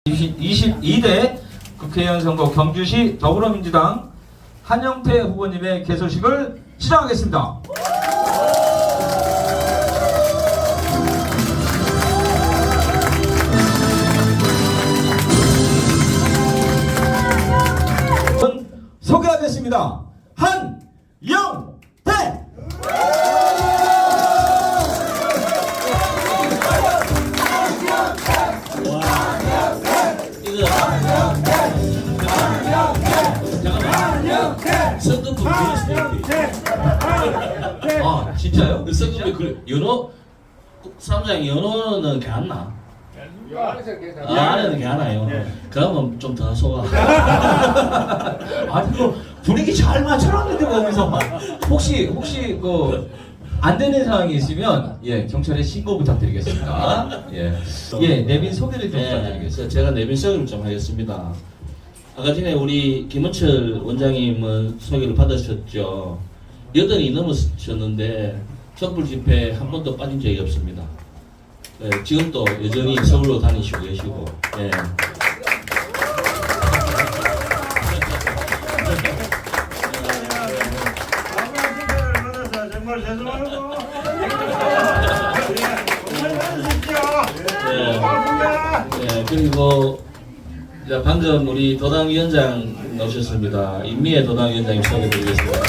22대 국회의원 선거 경주시 더불어민주당 한영태 후보님의 개소식을 시작하겠습니다. 소개하겠습니다. 한영태! 성금품 아 진짜요? 성금이 그래 연어 사무장이 연어는 개 안 나? 안에는 개 안 나요. 그러면 좀 더 속아. 아니 뭐 분위기 잘 맞춰놨는데 거기서 혹시 그 안 되는 상황이 있으면 경찰에 신고 부탁드리겠습니다. 내빈 소개를 좀 부탁드리겠습니다. 제가 내빈 소개를 좀 하겠습니다. 아까 전에 우리 김은철 원장님은 소개를 받으셨죠. 8이 넘으셨는데 촛불 집회 한 번도 빠진 적이 없습니다. 지금도 여전히 서울로 다니시고 계시고. 정말 죄송하고 그리고 방금 우리 도당위원장 나오셨습니다. 임미애 도당위원장님 소개드리겠습니다.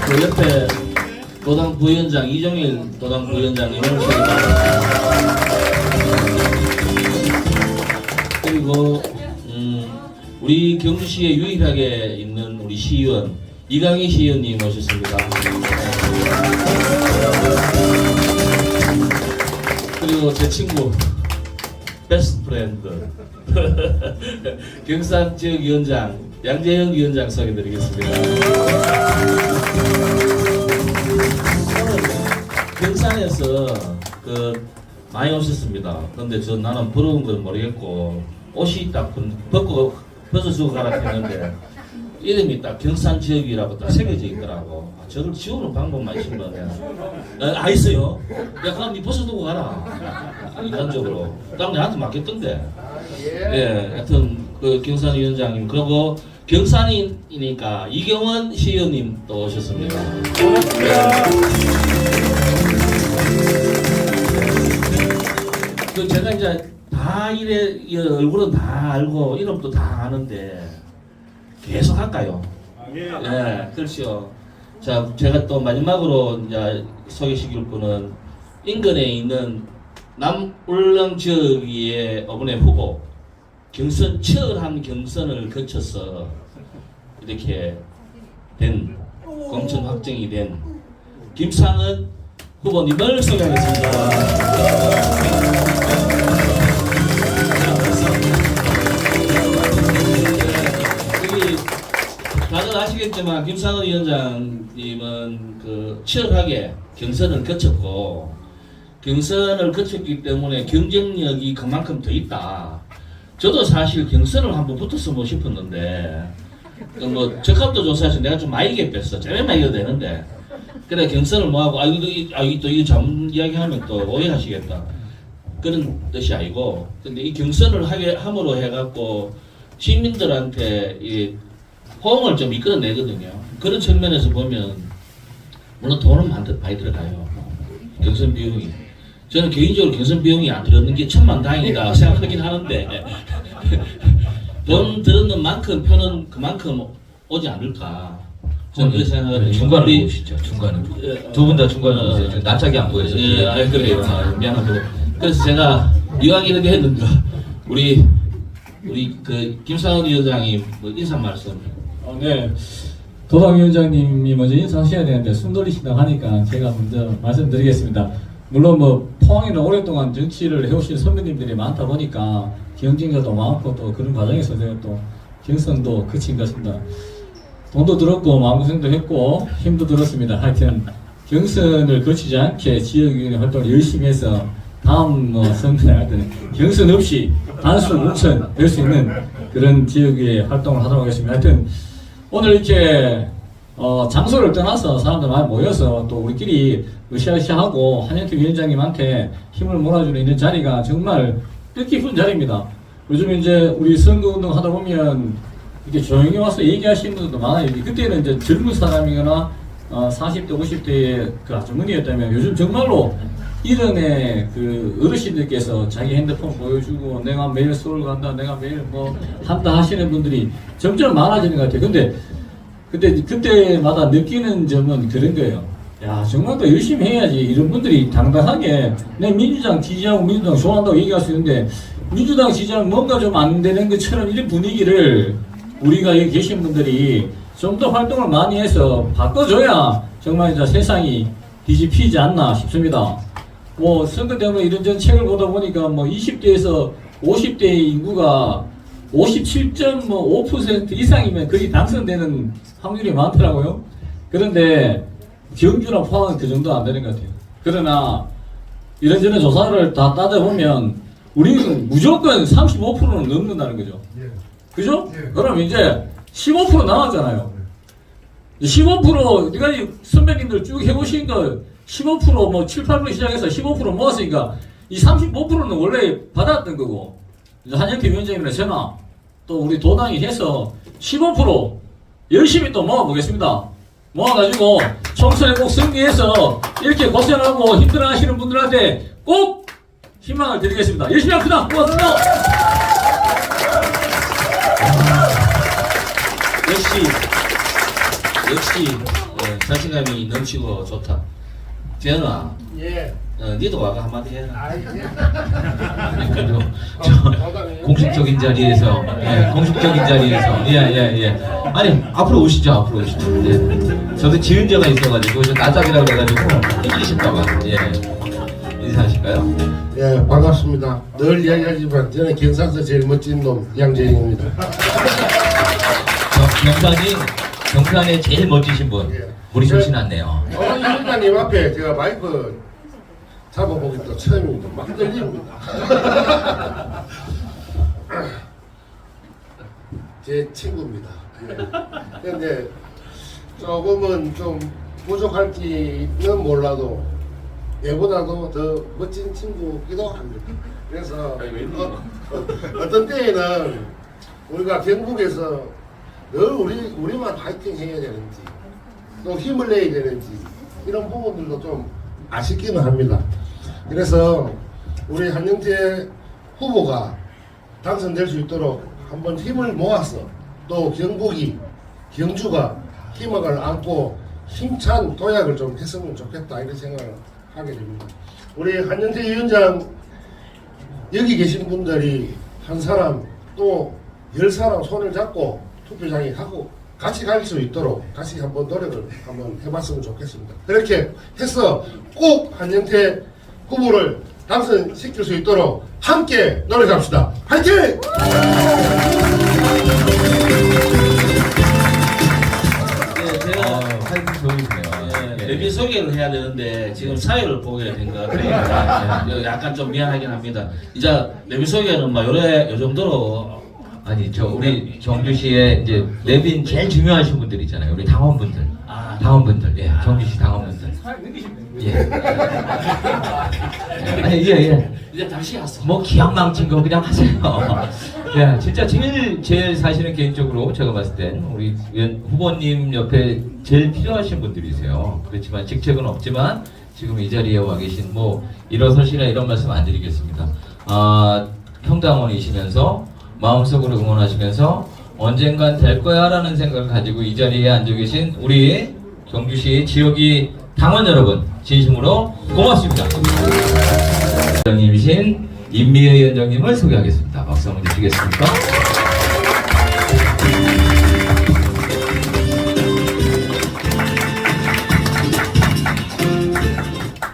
그 옆에 도당 부위원장 이종일 도당 부위원장님을 소개드립니다. 그리고 우리 경주시에 유일하게 있는 우리 시의원 이강희 시의원님 모셨습니다. 그리고 제 친구 베스트 프렌드 경산 지역위원장 양재영 위원장 소개드리겠습니다. 경산에서 많이 오셨습니다. 그런데 나는 부러운 건 모르겠고 옷이 딱 벗어주고 가라 했는데 이름이 딱 경산 지역이라고 딱 새겨져 있더라고. 저걸 지우는 방법만 있으면 있어요. 야 그럼 니 벗어두고 가라. 인간적으로. 딱 내한테 맡겼던데. 하여튼 그 경산 위원장님 그리고 경산이니까 이경원 시의원님 또 오셨습니다. 제가 이제 다 얼굴은 다 알고 이름도 다 아는데 계속 할까요? 그렇죠. 자, 제가 또 마지막으로 이제 소개시킬 분은 인근에 있는 남울릉 지역의 어머니 후보 치열한 경선을 거쳐서 이렇게 된 공천 확정이 된 김상은 후보님을 소개하겠습니다. 다들 아시겠지만 김상은 위원장님은 치열하게 경선을 거쳤고 경선을 거쳤기 때문에 경쟁력이 그만큼 더 있다. 저도 사실 경선을 한번 붙었으면 싶었는데 적합도 조사해서 내가 좀 많이 이겼어. 제일 많이 이겨도 되는데 그래 경선을 뭐하고 이거 잘못 이야기하면 또 오해하시겠다. 그런 뜻이 아니고 근데 이 경선을 함으로 해갖고 시민들한테 이 호응을 좀 이끌어내거든요. 그런 측면에서 보면 물론 돈은 많이 들어가요. 경선 비용이. 저는 개인적으로 경선 비용이 안 들었는 게 천만다행이다 생각하긴 하는데 돈 들었는 만큼 표는 그만큼 오지 않을까. 저는 그렇게 생각하거든요. 중간을 보시죠. 중간을. 두 분 다 중간을 보세요. 낯짝이 안 보여서. 그래요. 미안합니다. 그래서 제가 이왕 이렇게 했는데 우리 김상은 위원장님 인사 말씀. 네. 도당위원장님이 먼저 인사하셔야 되는데 숨 돌리신다고 하니까 제가 먼저 말씀드리겠습니다. 물론 포항에는 오랫동안 정치를 해오신 선배님들이 많다 보니까 경쟁자도 많고 또 그런 과정에서 제가 또 경선도 거친 것 같습니다. 돈도 들었고 마음고생도 했고 힘도 들었습니다. 하여튼 경선을 거치지 않게 지역위원회 활동을 열심히 해서 다음 선거에 하여튼 경선 없이 단수 공천 될 수 있는 그런 지역의 활동을 하도록 하겠습니다. 하여튼 오늘 이렇게 장소를 떠나서 사람들 많이 모여서 또 우리끼리 으쌰으쌰하고 한영태 위원장님한테 힘을 몰아주는 있는 자리가 정말 뜻깊은 자리입니다. 요즘 이제 우리 선거운동 하다 보면 이렇게 조용히 와서 얘기하시는 분들도 많아요. 그때는 이제 젊은 사람이거나 40대, 50대의 그 아주머니였다면 요즘 정말로 이런의 그 어르신들께서 자기 핸드폰 보여주고 내가 매일 서울 간다, 내가 매일 뭐 한다 하시는 분들이 점점 많아지는 것 같아요. 근데 그때마다 느끼는 점은 그런 거예요. 야, 정말 더 열심히 해야지. 이런 분들이 당당하게 내 민주당 지지하고 민주당 좋아한다고 얘기할 수 있는데 민주당 지지하면 뭔가 좀 안 되는 것처럼 이런 분위기를 우리가 여기 계신 분들이 좀 더 활동을 많이 해서 바꿔줘야 정말 이제 세상이 뒤집히지 않나 싶습니다. 뭐 선거 때문에 이런저런 책을 보다 보니까 뭐 20대에서 50대 인구가 57.5% 이상이면 거의 당선되는 확률이 많더라고요. 그런데 경주나 포항은 그 정도 안 되는 것 같아요. 그러나 이런저런 조사를 다 따져보면 우리는 무조건 35%는 넘는다는 거죠. 그죠? 그럼 이제 15% 남았잖아요. 15% 네가 선배님들 쭉 해보신 거 15%뭐 7, 8% 시작해서 15% 모았으니까 이 35%는 원래 받았던 거고 이제 한영태 위원장님이나 저나 또 우리 도당이 해서 15% 열심히 또 모아보겠습니다. 모아가지고 총선에 꼭 승리해서 이렇게 고생하고 힘들어하시는 분들한테 꼭 희망을 드리겠습니다. 열심히 합시다. 고맙습니다. 역시 자신감이 넘치고 좋다. 재현아, 예. 니도 와가 한마디 해라. 그래도 공식적인 자리에서, 공식적인 자리에서, 예. 아니, 앞으로 오시죠, 앞으로 오시죠. 예. 저도 지은 죄가 있어가지고, 저 나짝이라고 그래가지고, 힘드실까봐, 인사하실까요? 예, 반갑습니다. 늘 이야기하지만 저는 경상서 제일 멋진 놈 양재인입니다. 경산에 제일 멋지신 분, 예. 우리 정신 않네요. 오늘 위원장님 앞에 제가 마이크 잡아보기 또 처음입니다. 막 떨립니다. 제 친구입니다. 그런데 조금은 좀 부족할지는 몰라도 얘보다도 더 멋진 친구기도 합니다. 그래서 어떤 때에는 우리가 경북에서 늘 우리만 파이팅 해야 되는지 또 힘을 내야 되는지 이런 부분들도 좀 아쉽기는 합니다. 그래서 우리 한영태 후보가 당선될 수 있도록 한번 힘을 모아서 또 경주가 희망을 안고 힘찬 도약을 좀 했으면 좋겠다 이런 생각을 하게 됩니다. 우리 한영태 위원장 여기 계신 분들이 한 사람 또 10사람 손을 잡고 투표장에 가고 같이 갈 수 있도록 같이 한번 노력을 한번 해봤으면 좋겠습니다. 그렇게 해서 꼭 한영태 후보를 당선시킬 수 있도록 함께 노력합시다. 화이팅! 하여튼 좋으시네요. 내비 소개를 해야 되는데 지금 사회를 보게 된 것 같아요. 약간 좀 미안하긴 합니다. 이제 내비 소개는 막 요 정도로 아니, 우리 정주시에 이제 내빈 제일 중요하신 분들 있잖아요. 우리 당원분들. 당원분들, 정주시 당원분들. 예. 아니, 이제 다시 왔어. 뭐 기왕 망친 거 그냥 하세요. 예, 진짜 제일 사실은 개인적으로 제가 봤을 땐 우리 후보님 옆에 제일 필요하신 분들이세요. 그렇지만 직책은 없지만 지금 이 자리에 와 계신 뭐 일어서시라 이런 말씀 안 드리겠습니다. 평당원이시면서 마음속으로 응원하시면서 언젠간 될 거야 라는 생각을 가지고 이 자리에 앉아 계신 우리 경주시 지역이 당원 여러분 진심으로 고맙습니다. 위원장님이신 임미애 위원장님을 소개하겠습니다. 박수 한번 주시겠습니까?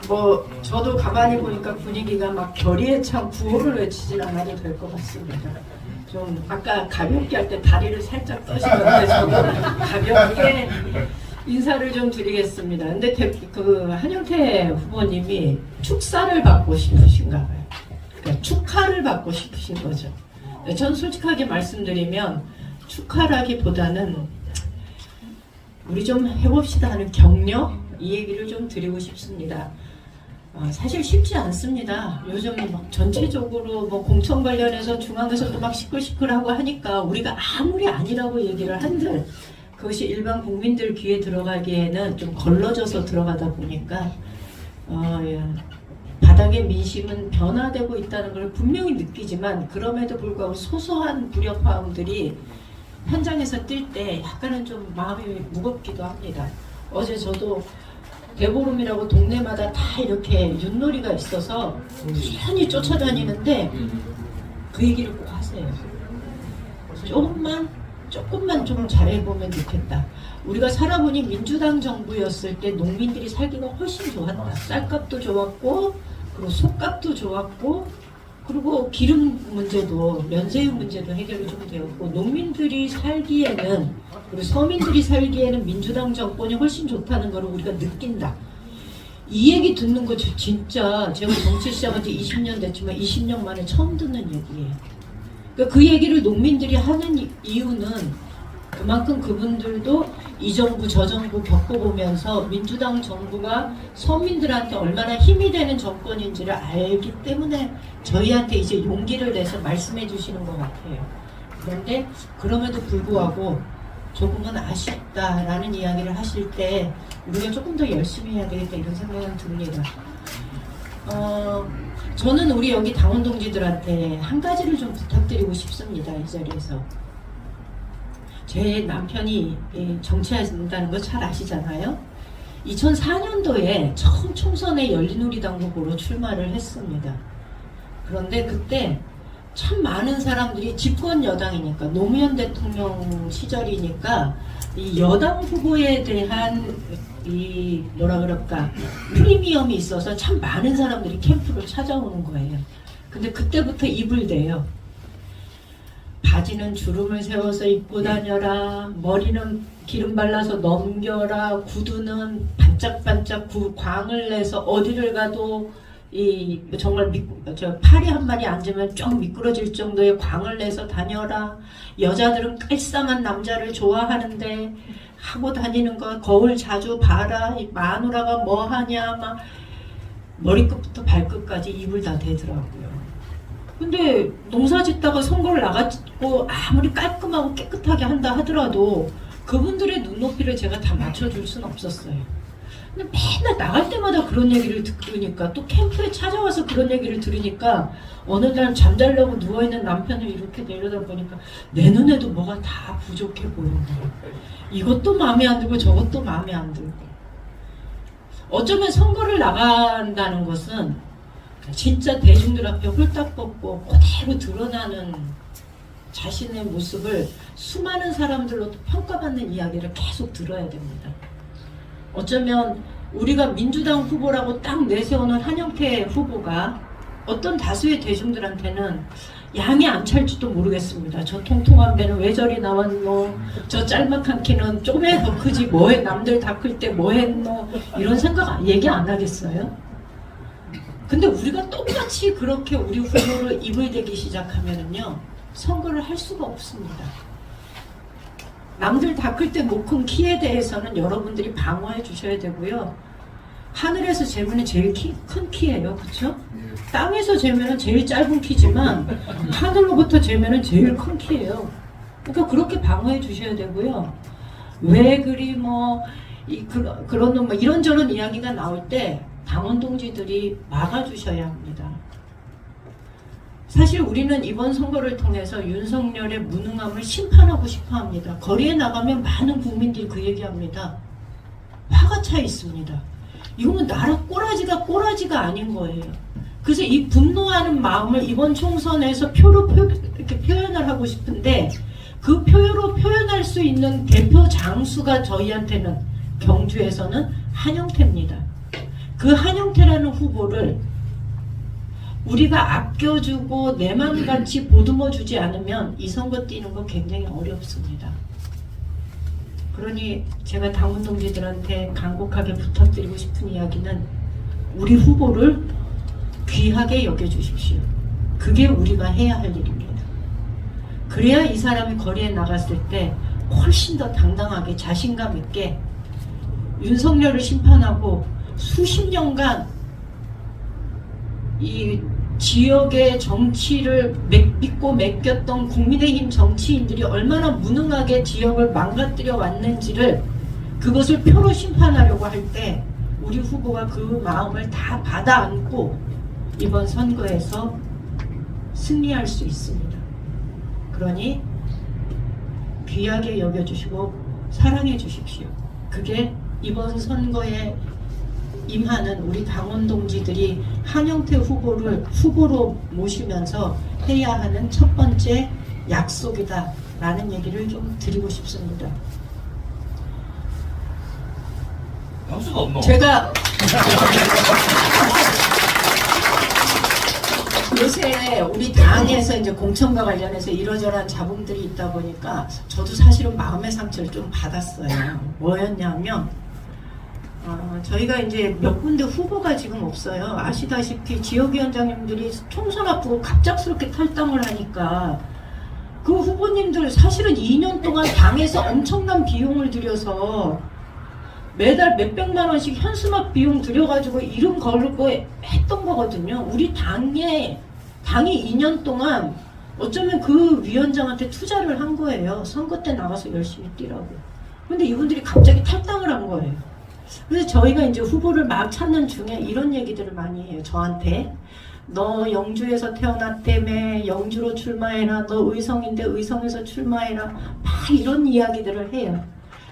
뭐 저도 가만히 보니까 분위기가 막 결의에 찬 구호를 외치진 않아도 될 것 같습니다. 좀 아까 가볍게 할 때 다리를 살짝 떠시던데 저는 가볍게 인사를 좀 드리겠습니다. 근데 그 한영태 후보님이 축사를 받고 싶으신가 봐요. 그러니까 축하를 받고 싶으신 거죠. 전 솔직하게 말씀드리면 축하라기보다는 우리 좀 해봅시다 하는 격려 이 얘기를 좀 드리고 싶습니다. 사실 쉽지 않습니다. 요즘 막 전체적으로 뭐 공천 관련해서 중앙에서도 막 시끌시끌하고 하니까 우리가 아무리 아니라고 얘기를 한들 그것이 일반 국민들 귀에 들어가기에는 좀 걸러져서 들어가다 보니까 예. 바닥의 민심은 변화되고 있다는 걸 분명히 느끼지만 그럼에도 불구하고 소소한 불협화음들이 현장에서 뛸 때 약간은 좀 마음이 무겁기도 합니다. 어제 저도 대보름이라고 동네마다 다 이렇게 윷놀이가 있어서 수연히 쫓아다니는데 그 얘기를 꼭 하세요. 조금만 좀 잘해보면 좋겠다. 우리가 살아보니 민주당 정부였을 때 농민들이 살기가 훨씬 좋았다. 쌀값도 좋았고 그리고 속값도 좋았고 그리고 기름 문제도 면세유 문제도 해결이 좀 되었고 농민들이 살기에는 그리고 서민들이 살기에는 민주당 정권이 훨씬 좋다는 걸 우리가 느낀다. 이 얘기 듣는 거 진짜 제가 정치 시작한 지 20년 됐지만 20년 만에 처음 듣는 얘기예요. 그러니까 그 얘기를 농민들이 하는 이유는 그만큼 그분들도 이 정부 저 정부 겪어보면서 민주당 정부가 서민들한테 얼마나 힘이 되는 정권인지를 알기 때문에 저희한테 이제 용기를 내서 말씀해 주시는 것 같아요. 그런데 그럼에도 불구하고 조금은 아쉽다라는 이야기를 하실 때 우리가 조금 더 열심히 해야 되겠다 이런 생각은 듭니다. 저는 우리 여기 당원 동지들한테 한 가지를 좀 부탁드리고 싶습니다. 이 자리에서. 제 남편이 정치한다는 거 잘 아시잖아요. 2004년도에 처음 총선에 열린우리당 후보로 출마를 했습니다. 그런데 그때 참 많은 사람들이 집권 여당이니까 노무현 대통령 시절이니까 이 여당 후보에 대한 이 뭐라 그럴까 프리미엄이 있어서 참 많은 사람들이 캠프를 찾아오는 거예요. 근데 그때부터 입을 대요. 바지는 주름을 세워서 입고 다녀라. 머리는 기름 발라서 넘겨라. 구두는 반짝반짝 광을 내서 어디를 가도 이 정말 저 파리 한 마리 앉으면 쫙 미끄러질 정도의 광을 내서 다녀라. 여자들은 깔쌈한 남자를 좋아하는데 하고 다니는 거 거울 자주 봐라. 이 마누라가 뭐 하냐 막 머리끝부터 발끝까지 입을 다 대더라고요. 근데 농사 짓다가 선거를 나갔고 아무리 깔끔하고 깨끗하게 한다 하더라도 그분들의 눈높이를 제가 다 맞춰줄 수는 없었어요. 근데 맨날 나갈 때마다 그런 얘기를 들으니까 또 캠프에 찾아와서 그런 얘기를 들으니까 어느 날 잠자려고 누워있는 남편을 이렇게 내려다보니까 내 눈에도 뭐가 다 부족해 보이는 거예요. 이것도 마음에 안 들고 저것도 마음에 안 들고. 어쩌면 선거를 나간다는 것은 진짜 대중들 앞에 홀딱 벗고 그대로 드러나는 자신의 모습을 수많은 사람들로부터 평가받는 이야기를 계속 들어야 됩니다. 어쩌면 우리가 민주당 후보라고 딱 내세우는 한영태 후보가 어떤 다수의 대중들한테는 양이 안 찰지도 모르겠습니다. 저 통통한 배는 왜 저리 나왔노? 저 짤막한 키는 좀에 더 크지 뭐해? 남들 다 클 때 뭐 했노? 이런 생각 얘기 안 하겠어요? 근데 우리가 똑같이 그렇게 우리 후보를 입을 대기 시작하면은요 선거를 할 수가 없습니다. 남들 다 클 때 못 큰 키에 대해서는 여러분들이 방어해 주셔야 되고요. 하늘에서 재면은 제일 큰 키예요, 그렇죠? 땅에서 재면은 제일 짧은 키지만 하늘로부터 재면은 제일 큰 키예요. 그러니까 그렇게 방어해 주셔야 되고요. 왜 그리 뭐 그런 뭐 이런저런 이야기가 나올 때 당원 동지들이 막아주셔야 합니다. 사실 우리는 이번 선거를 통해서 윤석열의 무능함을 심판하고 싶어 합니다. 거리에 나가면 많은 국민들이 그 얘기합니다. 화가 차 있습니다. 이거는 나라 꼬라지가 아닌 거예요. 그래서 이 분노하는 마음을 이번 총선에서 표로 이렇게 표현을 하고 싶은데 그 표로 표현할 수 있는 대표 장수가 저희한테는 경주에서는 한영태입니다. 그 한영태라는 후보를 우리가 아껴주고 내 맘같이 보듬어주지 않으면 이 선거 뛰는 거 굉장히 어렵습니다. 그러니 제가 당원 동지들한테 간곡하게 부탁드리고 싶은 이야기는 우리 후보를 귀하게 여겨주십시오. 그게 우리가 해야 할 일입니다. 그래야 이 사람이 거리에 나갔을 때 훨씬 더 당당하게 자신감 있게 윤석열을 심판하고 수십 년간 이 지역의 정치를 믿고 맡겼던 국민의힘 정치인들이 얼마나 무능하게 지역을 망가뜨려 왔는지를 그것을 표로 심판하려고 할 때 우리 후보가 그 마음을 다 받아 안고 이번 선거에서 승리할 수 있습니다. 그러니 귀하게 여겨주시고 사랑해 주십시오. 그게 이번 선거에 임하는 우리 당원 동지들이 한영태 후보를 후보로 모시면서 해야 하는 첫 번째 약속이다 라는 얘기를 좀 드리고 싶습니다. 박수가 없노? 제가 요새 우리 당에서 이제 공천과 관련해서 이러저러한 잡음들이 있다 보니까 저도 사실은 마음의 상처를 좀 받았어요. 뭐였냐면 저희가 이제 몇 군데 후보가 지금 없어요. 아시다시피 지역위원장님들이 총선 앞두고 갑작스럽게 탈당을 하니까 그 후보님들 사실은 2년 동안 당에서 엄청난 비용을 들여서 매달 몇백만 원씩 현수막 비용 들여가지고 이름 걸고 했던 거거든요. 우리 당이 2년 동안 어쩌면 그 위원장한테 투자를 한 거예요. 선거 때 나가서 열심히 뛰라고. 근데 이분들이 갑자기 탈당을 한 거예요. 그래서 저희가 이제 후보를 막 찾는 중에 이런 얘기들을 많이 해요. 저한테 너 영주에서 태어났다며 영주로 출마해라. 너 의성인데 의성에서 출마해라. 막 이런 이야기들을 해요.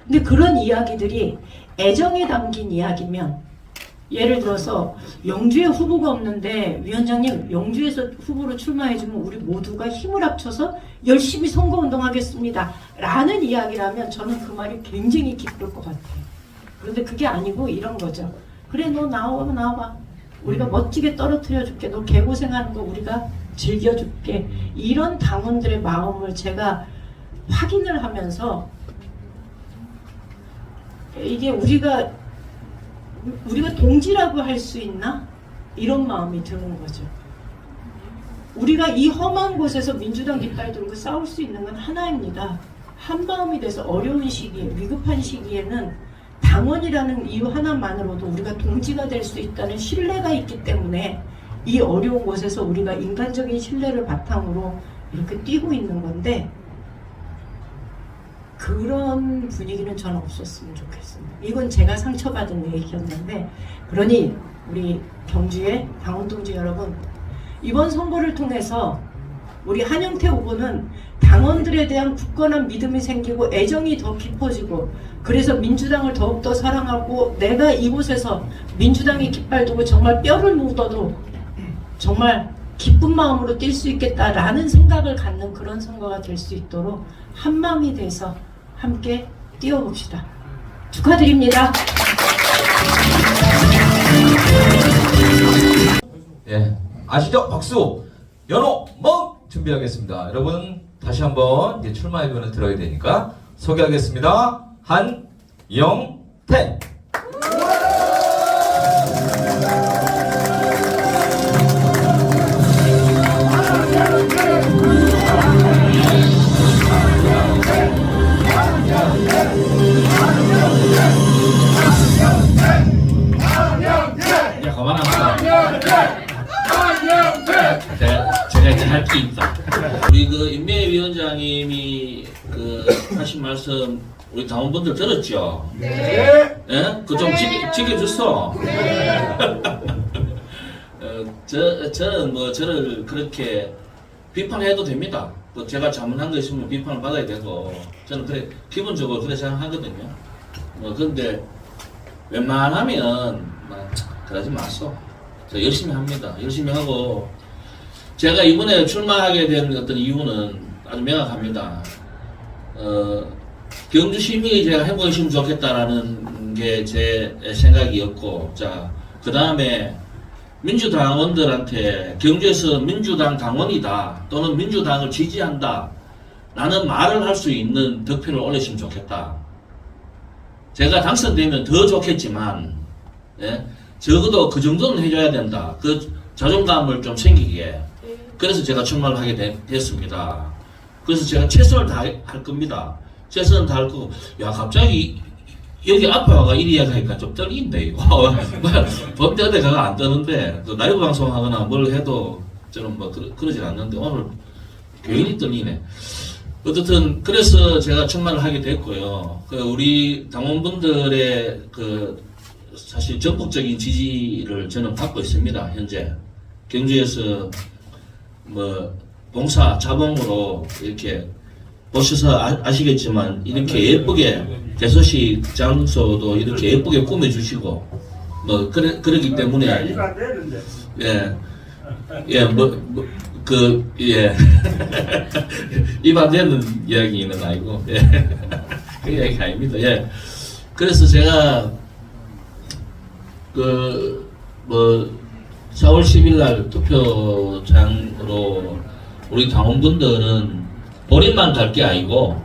근데 그런 이야기들이 애정이 담긴 이야기면 예를 들어서 영주에 후보가 없는데 위원장님 영주에서 후보로 출마해주면 우리 모두가 힘을 합쳐서 열심히 선거운동하겠습니다 라는 이야기라면 저는 그 말이 굉장히 기쁠 것 같아요. 그런데 그게 아니고 이런 거죠. 그래 너 나와봐. 우리가 멋지게 떨어뜨려 줄게. 너 개고생하는 거 우리가 즐겨줄게. 이런 당원들의 마음을 제가 확인을 하면서 이게 우리가 동지라고 할 수 있나? 이런 마음이 드는 거죠. 우리가 이 험한 곳에서 민주당 깃발 들고 싸울 수 있는 건 하나입니다. 한마음이 돼서 어려운 시기에 위급한 시기에는 당원이라는 이유 하나만으로도 우리가 동지가 될 수 있다는 신뢰가 있기 때문에 이 어려운 곳에서 우리가 인간적인 신뢰를 바탕으로 이렇게 뛰고 있는 건데 그런 분위기는 저는 없었으면 좋겠습니다. 이건 제가 상처받은 얘기였는데 그러니 우리 경주의 당원 동지 여러분 이번 선거를 통해서 우리 한영태 후보는 당원들에 대한 굳건한 믿음이 생기고 애정이 더 깊어지고 그래서 민주당을 더욱더 사랑하고 내가 이곳에서 민주당의 깃발 두고 정말 뼈를 묻어도 정말 기쁜 마음으로 뛸 수 있겠다라는 생각을 갖는 그런 선거가 될 수 있도록 한마음이 돼서 함께 뛰어봅시다. 축하드립니다. 예, 아시죠? 박수! 연호 멍! 준비하겠습니다. 여러분 다시 한번 이제 출마 의견을 들어야 되니까 소개하겠습니다. 한영태! 야 그만합시다. 제가 이제 할 게 있다. 우리 그 임명희 위원장님이 그 하신 말씀 우리 당원분들 들었죠? 네. 예? 그 좀 지켜줬어. 저는 뭐 저를 그렇게 비판해도 됩니다. 또 제가 잘못한 거 있으면 비판을 받아야 되고 저는 그래 기본적으로 그렇게 생각하거든요. 뭐 근데 웬만하면 그러지 마소. 저 열심히 합니다. 열심히 하고 제가 이번에 출마하게 된 어떤 이유는 아주 명확합니다. 경주 시민이 제가 행복했으면 좋겠다라는 게 제 생각이었고, 자, 그 다음에 민주당원들한테 경주에서 민주당 당원이다 또는 민주당을 지지한다 라는 말을 할 수 있는 득표를 올렸으면 좋겠다. 제가 당선되면 더 좋겠지만, 예? 적어도 그 정도는 해줘야 된다. 그 자존감을 좀 생기게. 그래서 제가 출마를 하게 됐습니다. 그래서 제가 최선을 다할 겁니다. 최선을 다할 거고. 야 갑자기 여기 앞에 와가 이리 이야기하니까 좀 떨린데 이거. 법대 어디 가가 안 떠는데 또 라이브 방송하거나 뭘 해도 저는 뭐 그러진 않는데 오늘 괜히 떨리네. 어쨌든 그래서 제가 출마를 하게 됐고요. 그 우리 당원분들의 그 사실 전폭적인 지지를 저는 받고 있습니다. 현재 경주에서 뭐 봉사 자봉으로 이렇게 보셔서 아시겠지만 이렇게 예쁘게 개소식 장소도 이렇게 예쁘게 꾸며주시고 뭐 그러기 때문에 입 안 되는 이야기는 아니고 그 이야기 아닙니다. 그래서 제가 그 뭐 4월 10일 날 투표장으로 우리 당원분들은 본인만 갈 게 아니고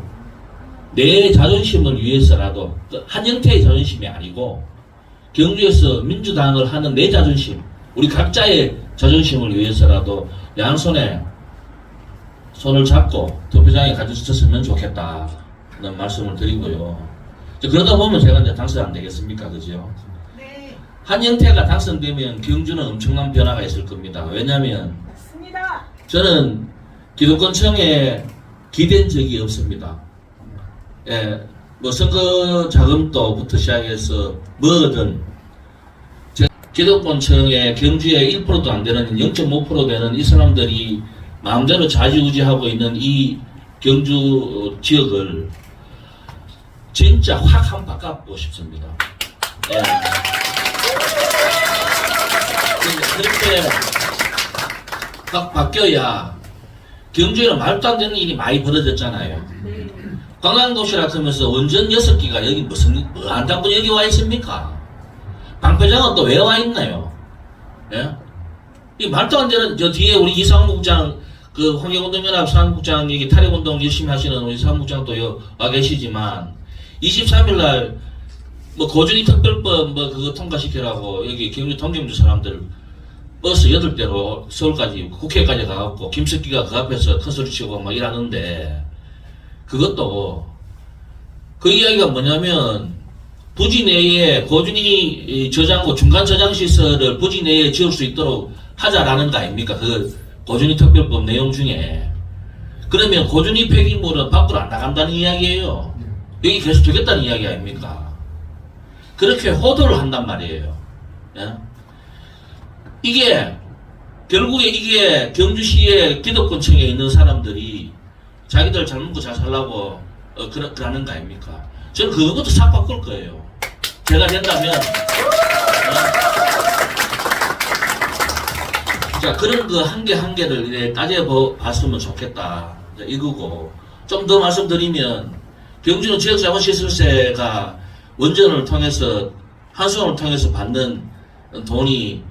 내 자존심을 위해서라도 한영태의 자존심이 아니고 경주에서 민주당을 하는 내 자존심, 우리 각자의 자존심을 위해서라도 양손에 손을 잡고 투표장에 가주셨으면 좋겠다는 말씀을 드리고요. 그러다 보면 제가 이제 당선 안 되겠습니까? 그죠? 네. 한영태가 당선되면 경주는 엄청난 변화가 있을 겁니다. 왜냐하면 맞습니다. 저는 기득권청에 기댄 적이 없습니다. 뭐 선거 자금도부터 시작해서 뭐든 기득권청에 경주에 1%도 안 되는 0.5% 되는 이 사람들이 마음대로 좌지우지하고 있는 이 경주 지역을 진짜 확 한 바꿔보고 싶습니다. 그렇게 딱 바뀌어야 경주에는 말도 안 되는 일이 많이 벌어졌잖아요. 관광도시라 하면서 원전 6기가 여기 뭐 한다고 여기 와 있습니까? 방패장은 또 왜 와 있나요? 이 말도 안 되는 저 뒤에 우리 이상국장 그 환경운동연합 사무국장 여기 탈핵운동 열심히 하시는 우리 사무국장도 와 계시지만 23일날 뭐 고준희 특별법 뭐 그거 통과시키라고 여기 경주 동경주 사람들 버스 8대로 서울까지 국회까지 가갖고 김석기가 그 앞에서 큰 소리 치고 막 이러는데 그것도 그 이야기가 뭐냐면 부지 내에 고준희 저장고 중간 저장 시설을 부지 내에 지을 수 있도록 하자라는 거 아닙니까? 그 고준희 특별법 내용 중에. 그러면 고준희 폐기물은 밖으로 안 나간다는 이야기예요. 여기 계속 두겠다는 이야기 아닙니까? 그렇게 호도를 한단 말이에요. 이게 결국에 이게 경주시의 기득권층에 있는 사람들이 자기들 잘 먹고 잘 살라고 그러는 거 아닙니까? 저는 그것도 싹 바꿀 거예요. 제가 된다면 자 그런 거 한 개 한 개를 이제 따져봤으면 좋겠다 이거고 좀 더 말씀드리면 경주는 지역자원시설세가 원전을 통해서 한수원을 통해서 받는 돈이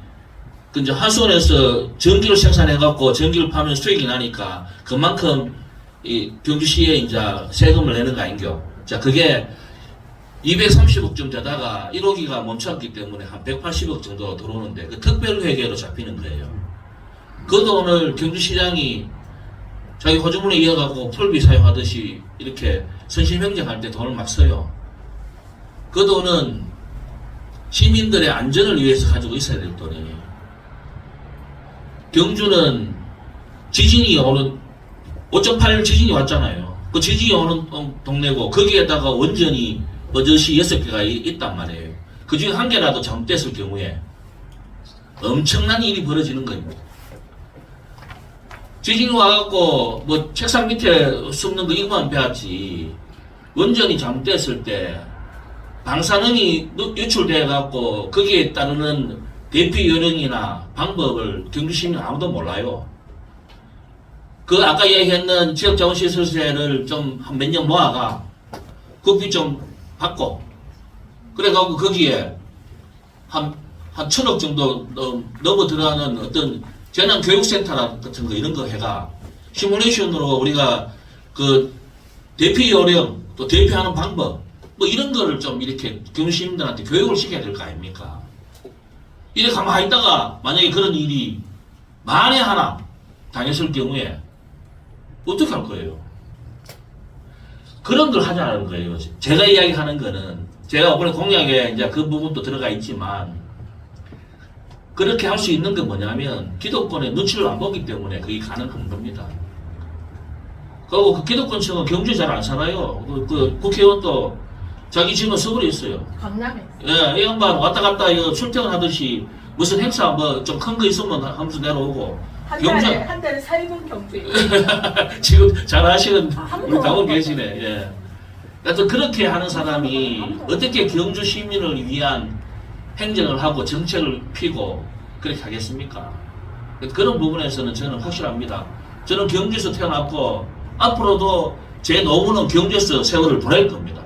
그 이제 한수원에서 전기를 생산해갖고 전기를 파면 수익이 나니까 그만큼 이 경주시에 이제 세금을 내는 거 아닌겨. 자, 그게 230억쯤 되다가 1호기가 멈췄기 때문에 한 180억 정도 들어오는데 그 특별회계로 잡히는 거예요. 그 돈을 경주시장이 자기 호주문에 이어가고 풀비 사용하듯이 이렇게 선심행정할 때 돈을 막 써요. 그 돈은 시민들의 안전을 위해서 가지고 있어야 될 돈이에요. 경주는 지진이 오는 5.8 지진이 왔잖아요. 그 지진이 오는 동네고 거기에다가 원전이 버젓이 6개가 있단 말이에요. 그 중에 한 개라도 잘못됐을 경우에 엄청난 일이 벌어지는 겁니다. 지진이 와갖고 뭐 책상 밑에 숨는 거 이거만 배웠지 원전이 잘못됐을 때 방사능이 유출돼갖고 거기에 따르는 대피 요령이나 방법을 경주시민 아무도 몰라요. 그 아까 이야기했는 지역자원시설세를 좀 한 몇 년 모아가 국비 좀 받고 그래갖고 거기에 한 1,000억 정도 넘어 들어가는 어떤 재난교육센터 같은 거 이런 거 해가 시뮬레이션으로 우리가 그 대피 요령 또 대피하는 방법 뭐 이런 거를 좀 이렇게 경주시민들한테 교육을 시켜야 될 거 아닙니까? 이렇게 가만히 있다가 만약에 그런 일이 만에 하나 당했을 경우에 어떻게 할 거예요? 그런 걸 하자는 거예요. 제가 이야기하는 거는 제가 이번에 공약에 이제 그 부분도 들어가 있지만 그렇게 할 수 있는 게 뭐냐면 기득권의 눈치를 안 보기 때문에 그게 가능한 겁니다. 그리고 그 기득권층은 경주에 잘 안 살아요. 그 국회의원도 자기 집은 서울에 있어요. 강남에. 예, 이 양반 왔다 갔다 이거 출퇴근하듯이 무슨 행사 뭐 좀 큰 거 있으면 하면서 내려오고 한 달에 4일분 경주에. 지금 잘 아시는 한 우리 번도 당원 안 계시네. 예. 하여튼 그렇게 하는 사람이 어떻게 경주 시민을 위한 행정을 하고 정책을 피고 그렇게 하겠습니까? 그런 부분에서는 저는 확실합니다. 저는 경주에서 태어났고 앞으로도 제 노후는 경주에서 세월을 보낼 겁니다.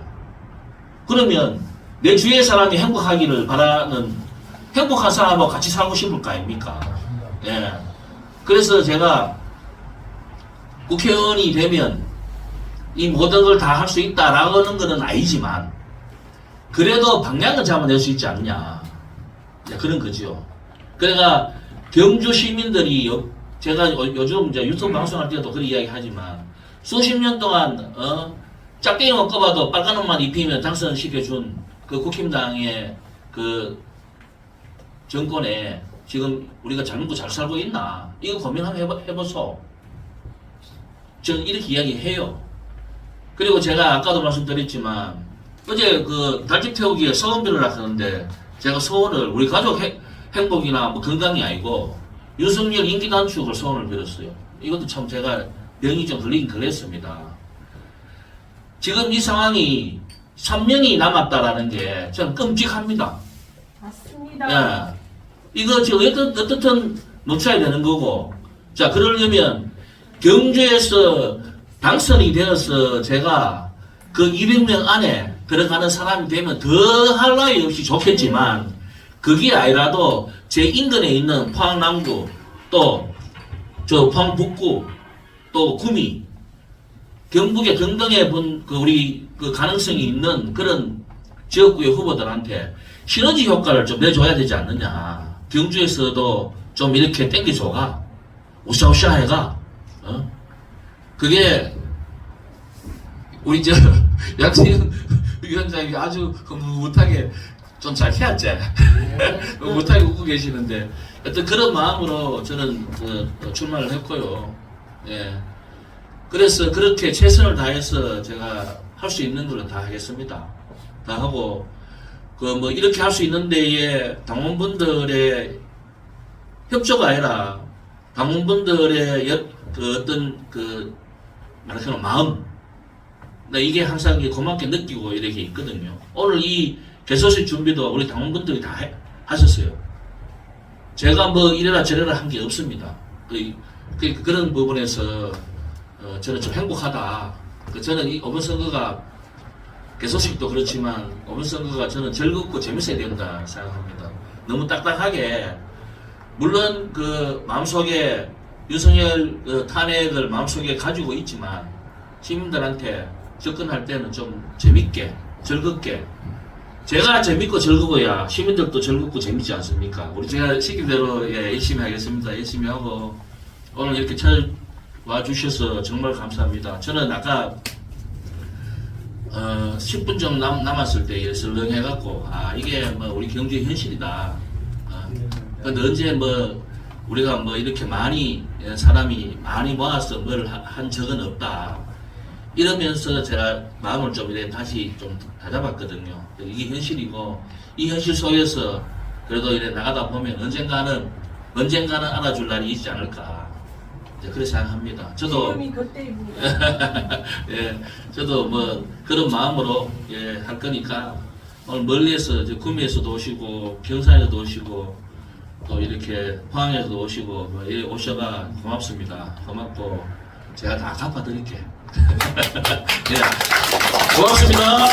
그러면 내 주위의 사람이 행복하기를 바라는 행복한 사람하고 같이 살고 싶을 거 아닙니까? 예. 그래서 제가 국회의원이 되면 이 모든 걸 다 할 수 있다라는 것은 아니지만 그래도 방향은 잡아낼 수 있지 않냐. 그런 거죠. 그러니까 경주 시민들이 제가 요즘 이제 유튜브 방송할 때도 그런 이야기 하지만 수십 년 동안 짝대기 먹어봐도 빨간 옷만 입히면 당선시켜준 그 국힘당의 그 정권에 지금 우리가 잘 먹고 잘 살고 있나 이거 고민 한번 해보소. 저는 이렇게 이야기해요. 그리고 제가 아까도 말씀드렸지만 어제 그 달집 태우기에 소원비를 하는데 제가 소원을 우리 가족 행복이나 뭐 건강이 아니고 윤석열 인기 단축을 소원을 빌었어요. 이것도 참 제가 병이 좀 걸리긴 걸렸습니다. 지금 이 상황이 3명이 남았다라는 게 저는 끔찍합니다. 맞습니다. 예. 이거 지금 어떻든 놓쳐야 되는 거고. 자, 그러려면 경주에서 당선이 되어서 제가 그 200명 안에 들어가는 사람이 되면 더 할 나위 없이 좋겠지만 그게 아니라도 제 인근에 있는 포항남구 또 저 포항북구 또 구미 경북의 등등의 우리 그 가능성이 있는 그런 지역구의 후보들한테 시너지 효과를 좀 내줘야 되지 않느냐. 경주에서도 좀 이렇게 땡겨줘가. 우샤우샤 해가. 그게 우리 저 양태형 위원장이 아주 흐뭇하게 좀 잘 해왔지. 못하게 웃고 계시는데 하여튼 그런 마음으로 저는 출마를 했고요. 예. 그래서 그렇게 최선을 다해서 제가 할 수 있는 걸 다 하겠습니다. 다 하고 그 뭐 이렇게 할 수 있는 데에 당원분들의 협조가 아니라 당원분들의 그 어떤 그 말하자면 마음 이게 항상 고맙게 느끼고 이렇게 있거든요. 오늘 이 개소식 준비도 우리 당원분들이 다 하셨어요. 제가 뭐 이래라 저래라 한 게 없습니다. 그런 부분에서 저는 좀 행복하다. 저는 이 이번 선거가 개소식도 그렇지만 이번 선거가 저는 즐겁고 재밌어야 된다 생각합니다. 너무 딱딱하게 물론 그 마음속에 윤석열 탄핵을 마음속에 가지고 있지만 시민들한테 접근할 때는 좀 재밌게 즐겁게 제가 재밌고 즐거워야 시민들도 즐겁고 재밌지 않습니까? 우리 제가 시킨 대로 열심히 하겠습니다. 열심히 하고 오늘 이렇게 찾아와 주셔서 정말 감사합니다. 저는 아까 10분 정도 남았을 때 설렁해갖고 이게 뭐 우리 경주의 현실이다. 근데 언제 뭐 우리가 뭐 이렇게 많이 사람이 많이 모아서 뭘 한 적은 없다. 이러면서 제가 마음을 좀 이렇게 다시 좀 다잡았거든요. 이게 현실이고 이 현실 속에서 그래도 이렇게 나가다 보면 언젠가는 알아줄 날이 있지 않을까. 그렇게 생각합니다. 저도 지금이 그때입니다. 예, 저도 뭐 그런 마음으로 할 거니까 오늘 멀리에서 구미에서도 오시고 경산에서도 오시고 또 이렇게 포항에서도 오시고 뭐 오셔가 고맙습니다. 고맙고 제가 다 갚아드릴게요. 예, 고맙습니다.